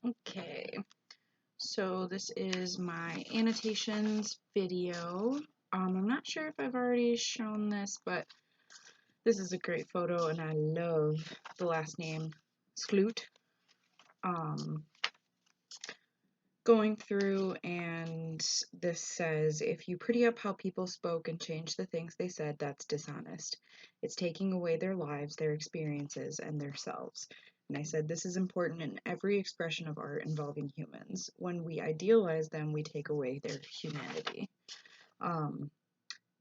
Okay, so this is my annotations video. I'm not sure if I've already shown this, but this is a great photo and I love the last name, Skloot. Um, Going through, and this says, if you pretty up how people spoke and change the things they said, that's dishonest. It's taking away their lives, their experiences, and their selves. And I said, this is important in every expression of art involving humans. When we idealize them, we take away their humanity. Um,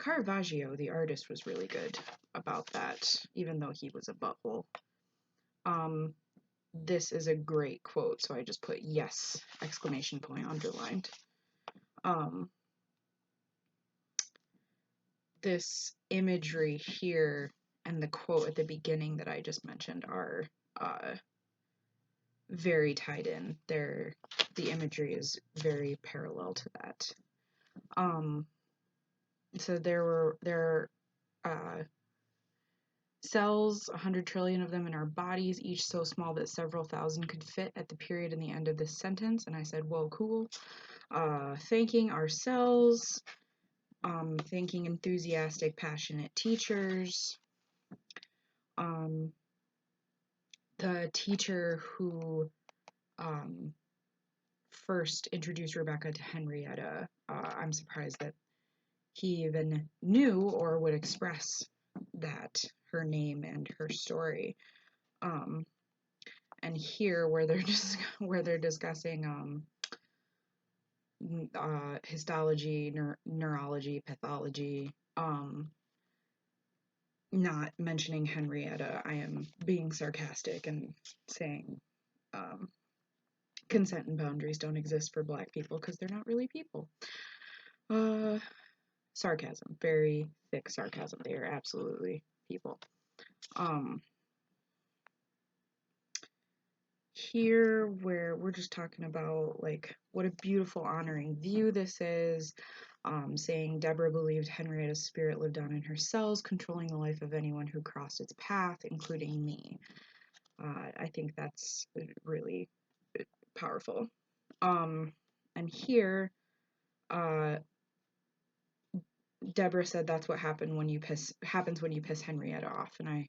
Caravaggio, the artist, was really good about that, even though he was a butthole. Um, this is a great quote, so I just put yes, exclamation point underlined. Um, this imagery here and the quote at the beginning that I just mentioned are very tied in. The imagery is very parallel to that. So there are cells, 100 trillion of them in our bodies, each so small that several thousand could fit at the period in the end of this sentence. And I said, whoa, cool. Thanking our cells, thanking enthusiastic, passionate teachers. The teacher who first introduced Rebecca to Henrietta, I'm surprised that he even knew or would express that, her name and her story. And here, where they're just where they're discussing histology, neurology, pathology, not mentioning Henrietta, I am being sarcastic and saying consent and boundaries don't exist for Black people because they're not really people. Sarcasm, very thick sarcasm. They are absolutely people. Here, where we're just talking about like what a beautiful honoring view this is, saying Deborah believed Henrietta's spirit lived on in her cells, controlling the life of anyone who crossed its path, including me. I think that's really powerful. And here, Deborah said that's what happens when you piss Henrietta off, and I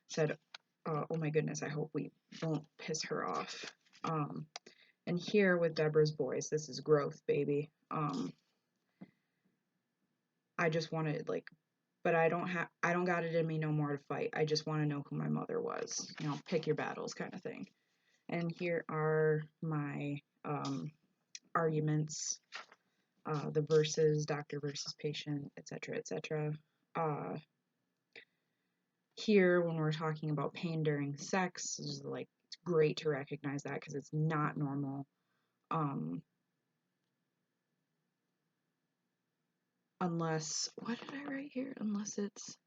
said, oh my goodness, I hope we won't piss her off. And here with Deborah's voice, this is growth, baby. I just wanted but I don't got it in me no more to fight. I just want to know who my mother was. Pick your battles kind of thing. And here are my arguments, the verses, doctor versus patient, etc., etc. Here, when we're talking about pain during sex, it's great to recognize that because it's not normal. Unless, what did I write here? Unless it's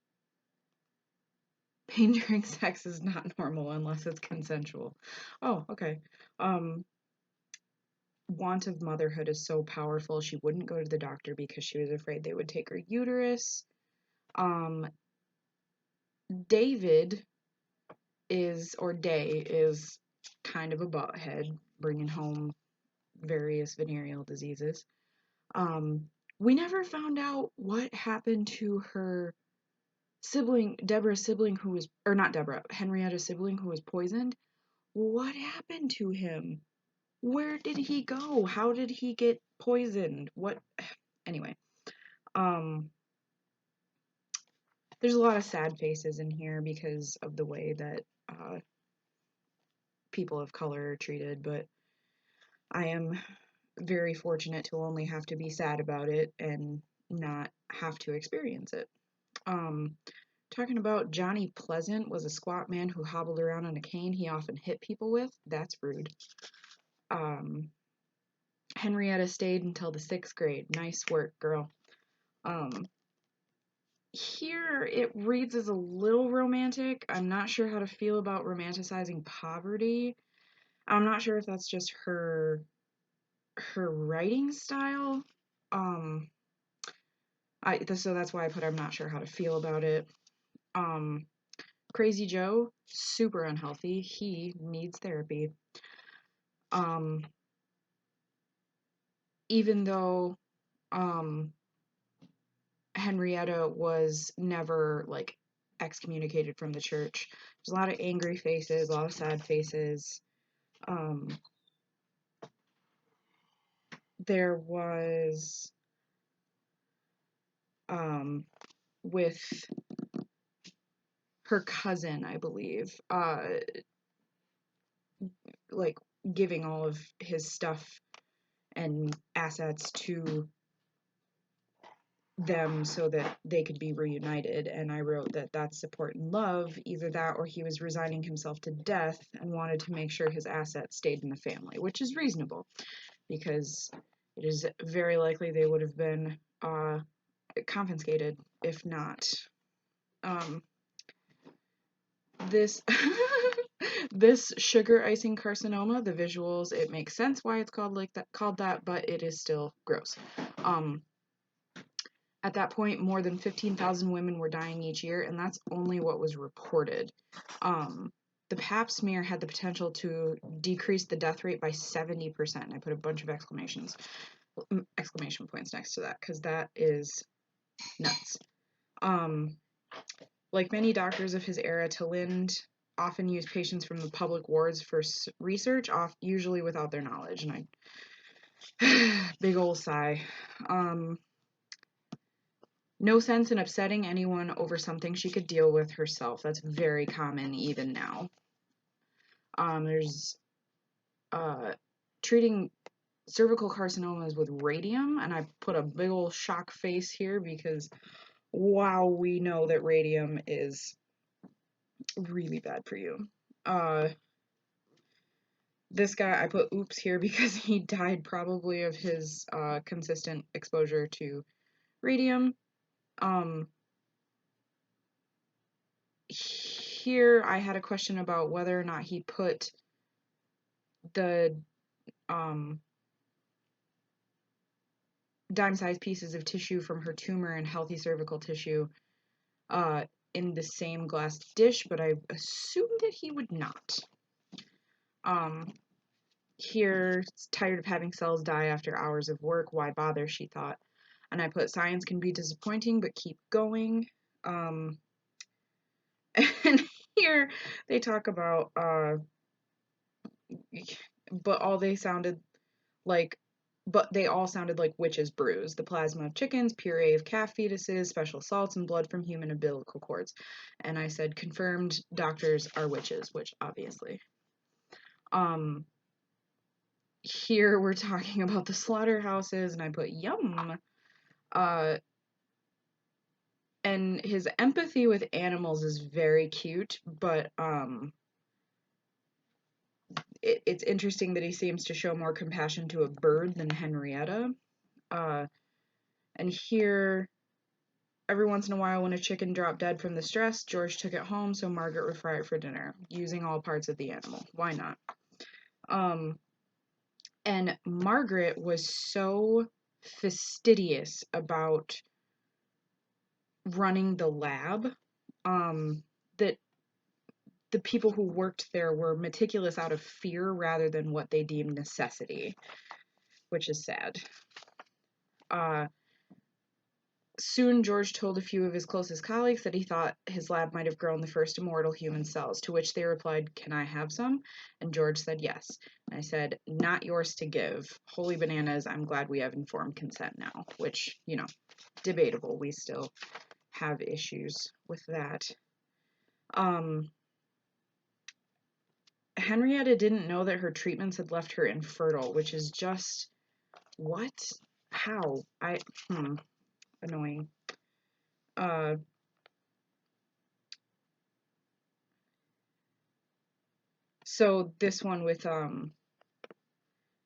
pain during sex is not normal unless it's consensual. Oh, okay. Want of motherhood is so powerful. She wouldn't go to the doctor because she was afraid they would take her uterus. David Day is kind of a butthead, bringing home various venereal diseases. We never found out what happened to her sibling, Deborah's sibling, or not Deborah, Henrietta's sibling who was poisoned. What happened to him? Where did he go? How did he get poisoned? What? Anyway, there's a lot of sad faces in here because of the way that people of color are treated, but I am very fortunate to only have to be sad about it and not have to experience it. Talking about Johnny Pleasant was a squat man who hobbled around on a cane he often hit people with. That's rude. Henrietta stayed until the 6th grade. Nice work, girl. Here it reads as a little romantic. I'm not sure how to feel about romanticizing poverty. I'm not sure if that's just her writing style. So that's why I put I'm not sure how to feel about it. Crazy Joe, super unhealthy. He needs therapy. Um, even though Henrietta was never like excommunicated from the church, there's a lot of angry faces, a lot of sad faces. There was with her cousin, I believe, like giving all of his stuff and assets to them so that they could be reunited. And I wrote that that's support and love, either that or he was resigning himself to death and wanted to make sure his assets stayed in the family, which is reasonable because it is very likely they would have been confiscated if not. This this sugar icing carcinoma, the visuals, it makes sense why it's called that, but it is still gross. At that point, more than 15,000 women were dying each year, and that's only what was reported. The pap smear had the potential to decrease the death rate by 70%. I put a bunch of exclamation points next to that because that is nuts. Like many doctors of his era, Talind often used patients from the public wards for research, usually without their knowledge. And I, big ol' sigh. No sense in upsetting anyone over something she could deal with herself. That's very common even now. There's treating cervical carcinomas with radium, and I put a big ol' shock face here because wow, we know that radium is really bad for you. This guy, I put oops here because he died probably of his consistent exposure to radium. Here I had a question about whether or not he put the dime-sized pieces of tissue from her tumor and healthy cervical tissue in the same glass dish, but I assumed that he would not. Here, tired of having cells die after hours of work, why bother, she thought. And I put science can be disappointing, but keep going. And here they talk about, but they all sounded like witches' brews. The plasma of chickens, puree of calf fetuses, special salts, and blood from human umbilical cords. And I said, confirmed doctors are witches, which obviously. Here we're talking about the slaughterhouses, and I put yum. And his empathy with animals is very cute, but it's interesting that he seems to show more compassion to a bird than Henrietta. And here, every once in a while, when a chicken dropped dead from the stress, George took it home so Margaret would fry it for dinner, using all parts of the animal. Why not? And Margaret was so fastidious about running the lab that the people who worked there were meticulous out of fear rather than what they deemed necessity, which is sad. Soon, George told a few of his closest colleagues that he thought his lab might have grown the first immortal human cells, to which they replied, "Can I have some?" And George said yes. And I said, "Not yours to give. Holy bananas, I'm glad we have informed consent now," which, debatable. We still have issues with that. Henrietta didn't know that her treatments had left her infertile, which is just, what? How? Annoying. So this one with,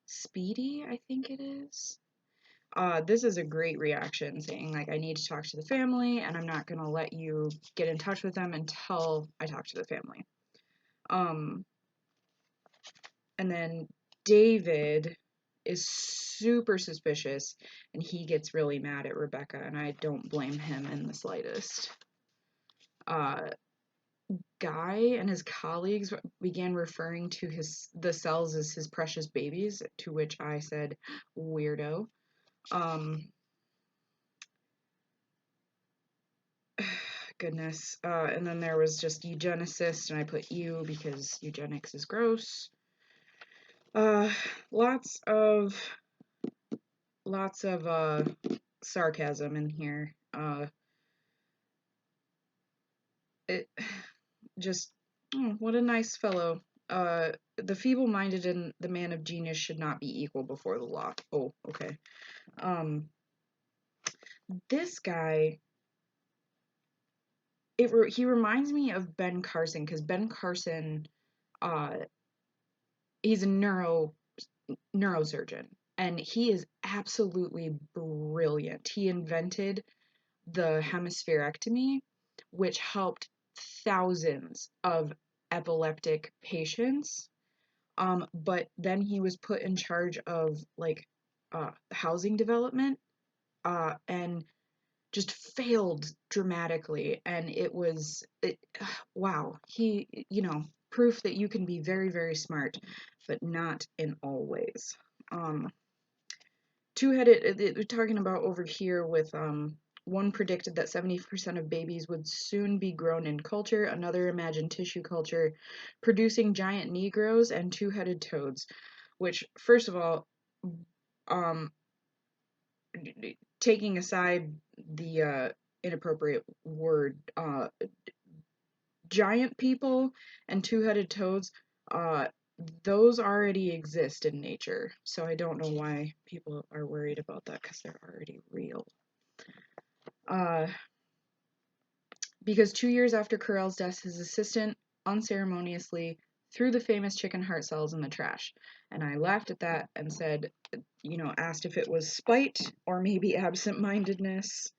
Speedy, I think it is. This is a great reaction, saying, like, I need to talk to the family, and I'm not gonna let you get in touch with them until I talk to the family. And then David is super suspicious, and he gets really mad at Rebecca, and I don't blame him in the slightest. guy and his colleagues began referring to the cells as his precious babies, to which I said, weirdo. Goodness. And then there was just eugenicist, and I put you because eugenics is gross. Lots of sarcasm in here. It just what a nice fellow. The feeble-minded and the man of genius should not be equal before the law. Oh, okay. This guy, he reminds me of Ben Carson, because Ben Carson, he's a neurosurgeon, and he is absolutely brilliant. He invented the hemispherectomy, which helped thousands of epileptic patients. But then he was put in charge of like housing development, and just failed dramatically. And wow, proof that you can be very, very smart, but not in all ways. Two-headed, we're talking about over here with one predicted that 70% of babies would soon be grown in culture, another imagined tissue culture, producing giant Negroes and two-headed toads, which, first of all, um, taking aside the inappropriate word, giant people and two-headed toads, those already exist in nature, so I don't know why people are worried about that, because they're already real. Because 2 years after Carell's death, his assistant unceremoniously threw the famous chicken heart cells in the trash. And I laughed at that and said, asked if it was spite or maybe absent-mindedness.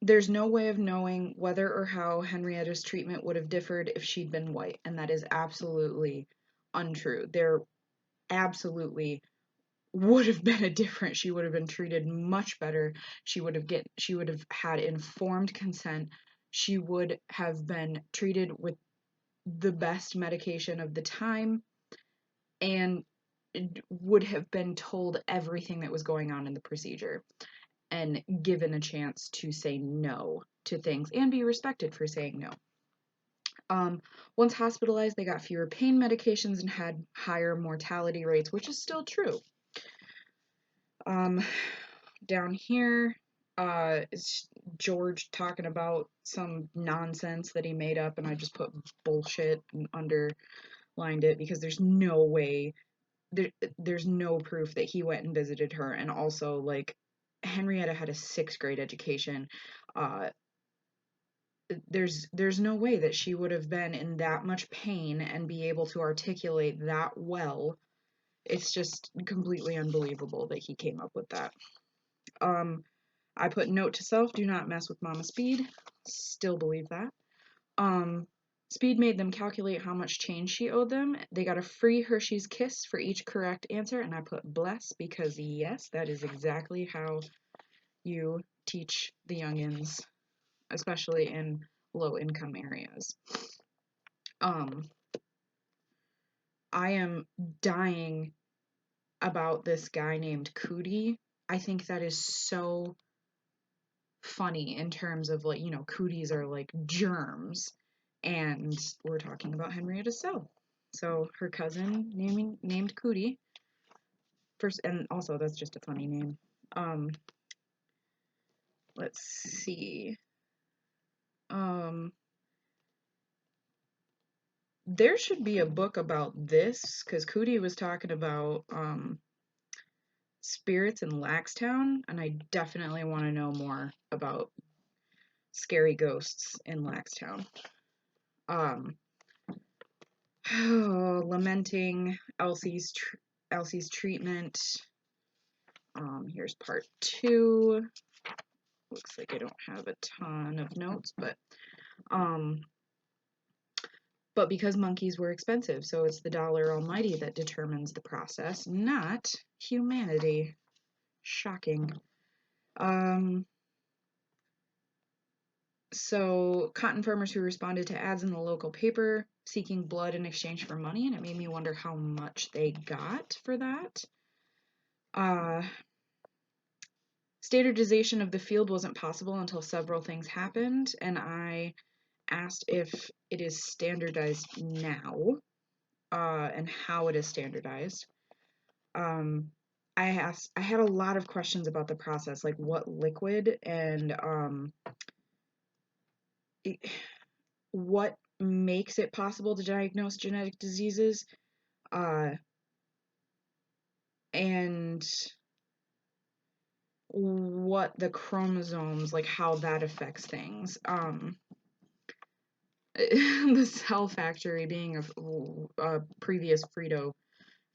There's no way of knowing whether or how Henrietta's treatment would have differed if she'd been white, and that is absolutely untrue. There absolutely would have been a difference. She would have been treated much better. She would have had informed consent. She would have been treated with the best medication of the time, and would have been told everything that was going on in the procedure, and given a chance to say no to things and be respected for saying no. Once hospitalized, they got fewer pain medications and had higher mortality rates, which is still true. Down here, it's George talking about some nonsense that he made up, and I just put bullshit and underlined it because there's no way, there's no proof that he went and visited her. And also, like, Henrietta had a 6th grade education. There's no way that she would have been in that much pain and be able to articulate that well. It's just completely unbelievable that he came up with that. I put note to self, do not mess with Mama Speed. Still believe that. Speed made them calculate how much change she owed them. They got a free Hershey's Kiss for each correct answer, and I put bless because yes, that is exactly how you teach the youngins, especially in low-income areas. I am dying about this guy named Cootie. I think that is so funny in terms of, like, cooties are like germs, and we're talking about Henrietta's cell. So her cousin named Cootie. First, and also that's just a funny name. Let's see. There should be a book about this, because Cootie was talking about spirits in Laxtown, and I definitely want to know more about scary ghosts in Laxtown. Lamenting Elsie's treatment. Here's part 2. Looks like I don't have a ton of notes, but because monkeys were expensive, so it's the dollar almighty that determines the process, not humanity. Shocking. So cotton farmers who responded to ads in the local paper seeking blood in exchange for money, and it made me wonder how much they got for that. Standardization of the field wasn't possible until several things happened, and I asked if it is standardized now, and how it is standardized. I had a lot of questions about the process, like what liquid and what makes it possible to diagnose genetic diseases, and what the chromosomes, like how that affects things. The cell factory being a previous Frito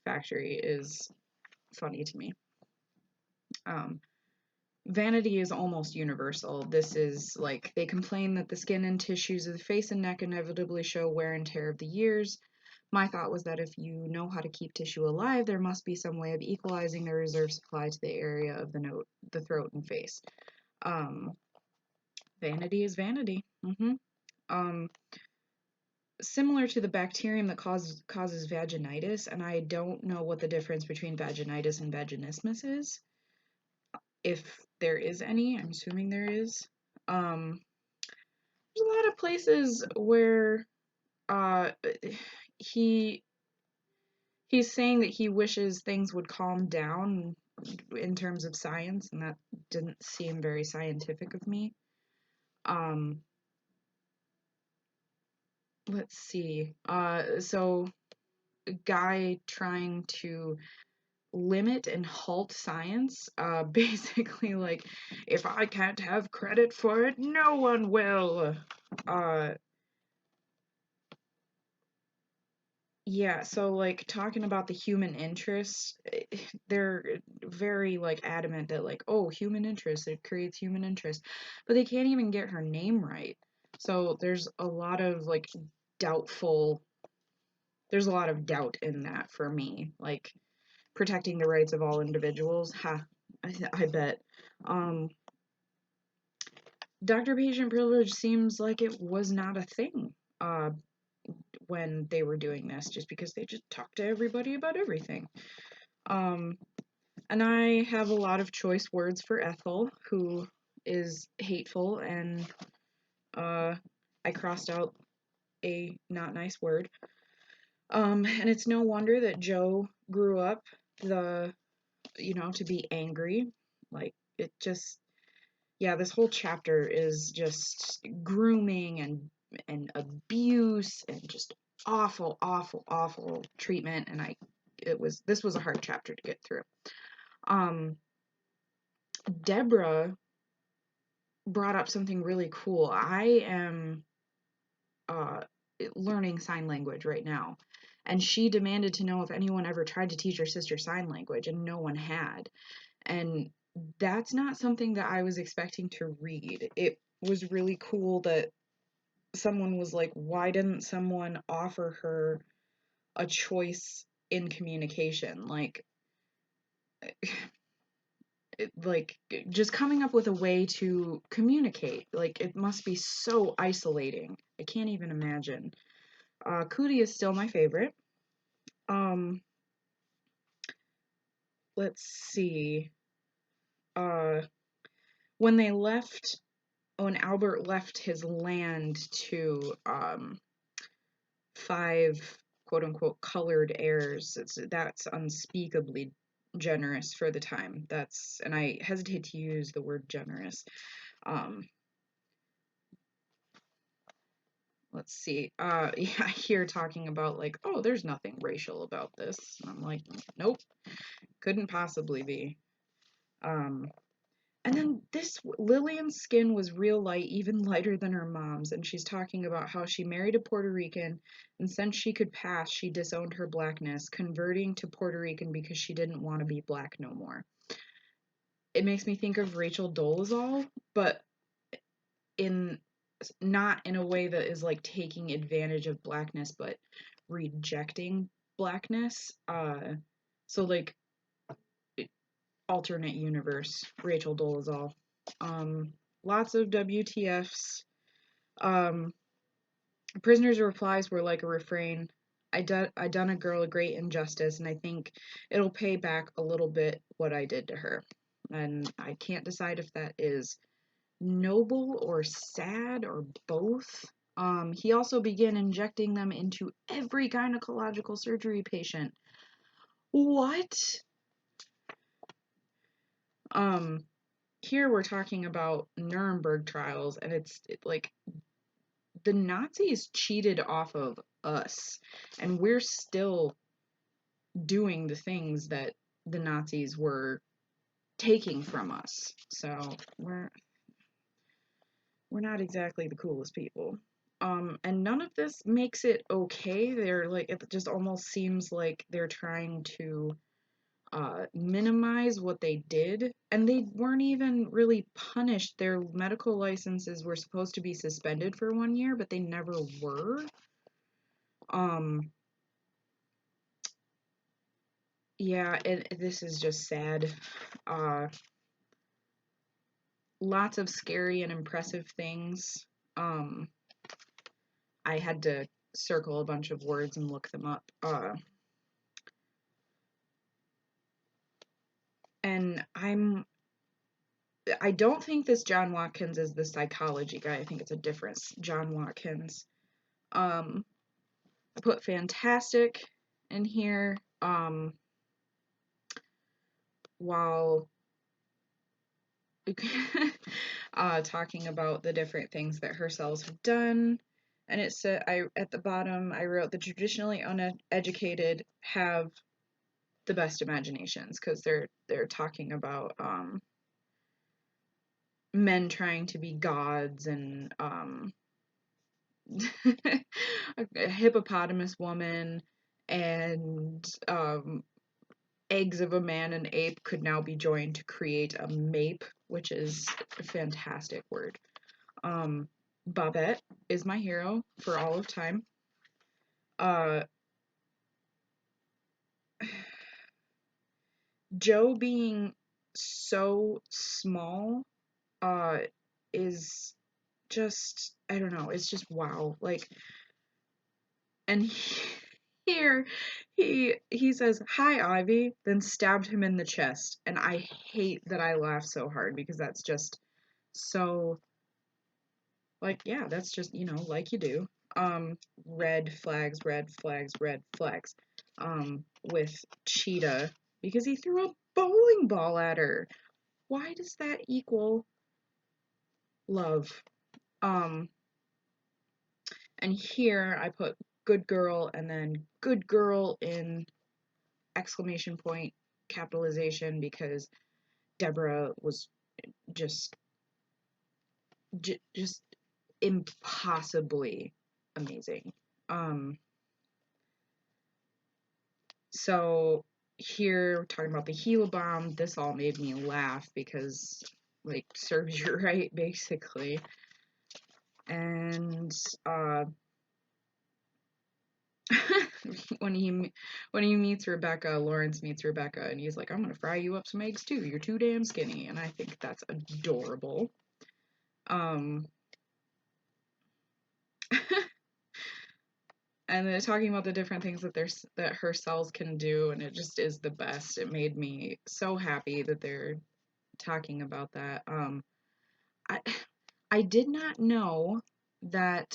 factory is funny to me. Vanity is almost universal. This is like, they complain that the skin and tissues of the face and neck inevitably show wear and tear of the years. My thought was that if you know how to keep tissue alive, there must be some way of equalizing the reserve supply to the area of the throat and face. Vanity is vanity. Similar to the bacterium that causes vaginitis, and I don't know what the difference between vaginitis and vaginismus is, if there is any. I'm assuming there is. There's a lot of places where he he's saying that he wishes things would calm down in terms of science, and that didn't seem very scientific of me. Let's see. So a guy trying to limit and halt science, basically like, if I can't have credit for it, no one will. Yeah, so like talking about the human interest, they're very like adamant that like, oh, human interest, it creates human interest, but they can't even get her name right. So there's a lot of like doubtful, there's a lot of doubt in that for me. Like, protecting the rights of all individuals, I bet. Doctor patient privilege seems like it was not a thing when they were doing this, just because they just talked to everybody about everything. And I have a lot of choice words for Ethel, who is hateful, and I crossed out a not nice word. And it's no wonder that Joe grew up to be angry. Like, it just, yeah, this whole chapter is just grooming and abuse and just awful, awful, awful treatment. And this was a hard chapter to get through. Deborah brought up something really cool. I am learning sign language right now, and she demanded to know if anyone ever tried to teach her sister sign language, and no one had. And that's not something that I was expecting to read. It was really cool that someone was like, why didn't someone offer her a choice in communication? Like just coming up with a way to communicate. Like, it must be so isolating. I can't even imagine. Cootie is still my favorite. Let's see. Uh, when they left, when Albert left his land to five quote unquote colored heirs, that's unspeakably generous for the time. And I hesitate to use the word generous. Let's see. Yeah, I hear talking about like, oh, there's nothing racial about this. And I'm like, nope, couldn't possibly be. And then Lillian's skin was real light, even lighter than her mom's, and she's talking about how she married a Puerto Rican, and since she could pass, she disowned her blackness, converting to Puerto Rican because she didn't want to be black no more. It makes me think of Rachel Dolezal, but not in a way that is like taking advantage of blackness, but rejecting blackness. So like, alternate universe, Rachel Dolezal. Lots of WTFs. Um, Prisoner's replies were like a refrain. I done a girl a great injustice, and I think it'll pay back a little bit what I did to her. And I can't decide if that is noble or sad or both. He also began injecting them into every gynecological surgery patient. What? Um, Here we're talking about Nuremberg trials, and like the Nazis cheated off of us, and we're still doing the things that the Nazis were taking from us. So we're not exactly the coolest people. And none of this makes it okay. They're like, it just almost seems like they're trying to minimize what they did, and they weren't even really punished. Their medical licenses were supposed to be suspended for 1 year, but they never were. Um, yeah, this is just sad. Uh, Lots of scary and impressive things. Um, I had to circle a bunch of words and look them up. And I don't think this John Watkins is the psychology guy. I think it's a different John Watkins. I put fantastic in here, while talking about the different things that her cells have done. And it said, at the bottom I wrote, the traditionally uneducated have the best imaginations, because they're talking about men trying to be gods, and a hippopotamus woman, and eggs of a man and ape could now be joined to create a mape, which is a fantastic word. Babette is my hero for all of time. Uh, Joe being so small is just, I don't know, it's just wow. Like, and here he says, "Hi, Ivy," then stabbed him in the chest. And I hate that I laugh so hard, because that's just so, like, yeah, that's just, like you do. Red flags, red flags, red flags. With Cheetah, because he threw a bowling ball at her. Why does that equal love? Um, and here I put good girl, and then good girl in exclamation point capitalization, because Deborah was just just impossibly amazing. So here we're talking about the Gila bomb. This all made me laugh, because, like, serves you right, basically. And when he meets Rebecca, Lawrence meets Rebecca, and he's like, "I'm gonna fry you up some eggs too. You're too damn skinny," and I think that's adorable. Um, and they're talking about the different things that her cells can do, and it just is the best. It made me so happy that they're talking about that. I I did not know that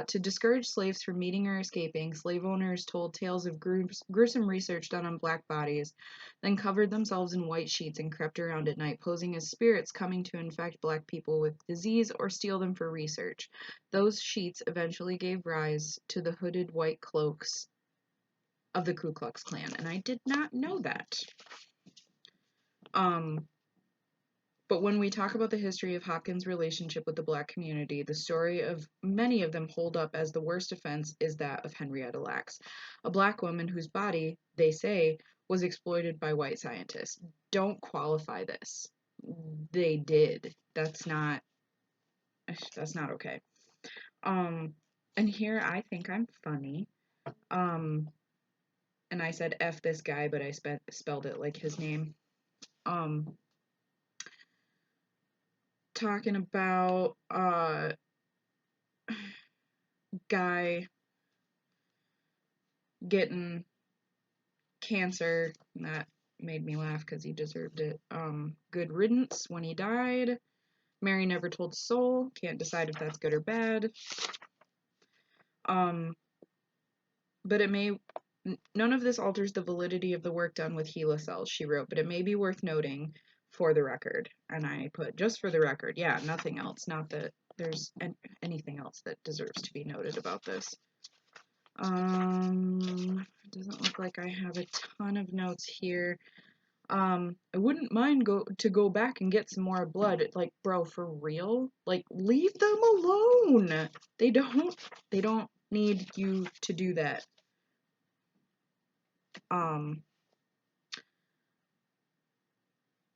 to discourage slaves from meeting or escaping, slave owners told tales of gruesome research done on black bodies, then covered themselves in white sheets and crept around at night, posing as spirits coming to infect black people with disease or steal them for research. Those sheets eventually gave rise to the hooded white cloaks of the Ku Klux Klan, and I did not know that. Um, But when we talk about the history of Hopkins' relationship with the black community, the story of many of them hold up as the worst offense is that of Henrietta Lacks, a black woman whose body, they say, was exploited by white scientists. Don't qualify this. They did. That's not okay. Um, and here I think I'm funny. Um, and I said F this guy, but I spelled it like his name. Um, Talking about guy getting cancer, and that made me laugh because he deserved it. Good riddance when he died. Mary never told a soul. Can't decide if that's good or bad. But it may, none of this alters the validity of the work done with HeLa cells, she wrote, but it may be worth noting for the record. And I put, just for the record, yeah, nothing else. Not that there's anything else that deserves to be noted about this. It doesn't look like I have a ton of notes here. I wouldn't mind to go back and get some more blood. Like, bro, for real? Like, leave them alone. They don't need you to do that.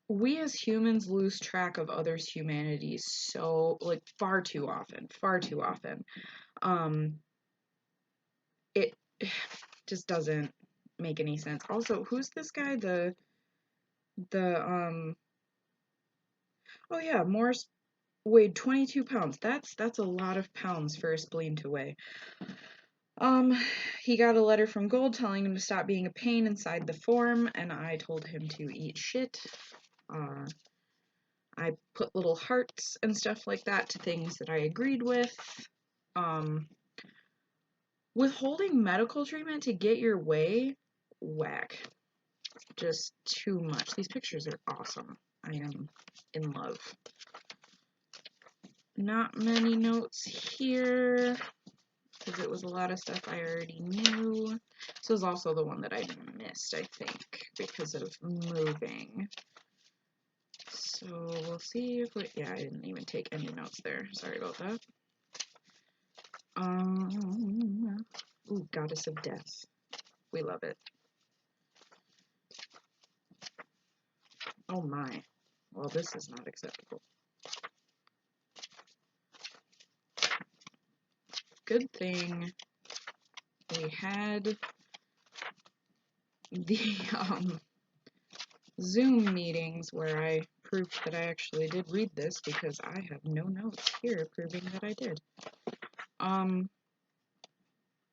We as humans lose track of others' humanity so, like, far too often. It just doesn't make any sense. Also, who's this guy? Oh yeah, Morse weighed 22 pounds. That's a lot of pounds for a spleen to weigh. He got a letter from Gold telling him to stop being a pain inside the form, and I told him to eat shit. I put little hearts and stuff like that to things that I agreed with. Withholding medical treatment to get your way, whack. Just too much. These pictures are awesome. I am in love. Not many notes here, because it was a lot of stuff I already knew. This was also the one that I missed, I think, because of moving. So we'll see if we, yeah, I didn't even take any notes there. Sorry about that. Ooh, Goddess of Death. We love it. Oh my. Well, this is not acceptable. Good thing we had the Zoom meetings where I proved that I actually did read this, because I have no notes here proving that I did.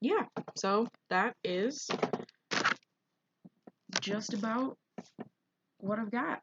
Yeah, so that is just about what I've got.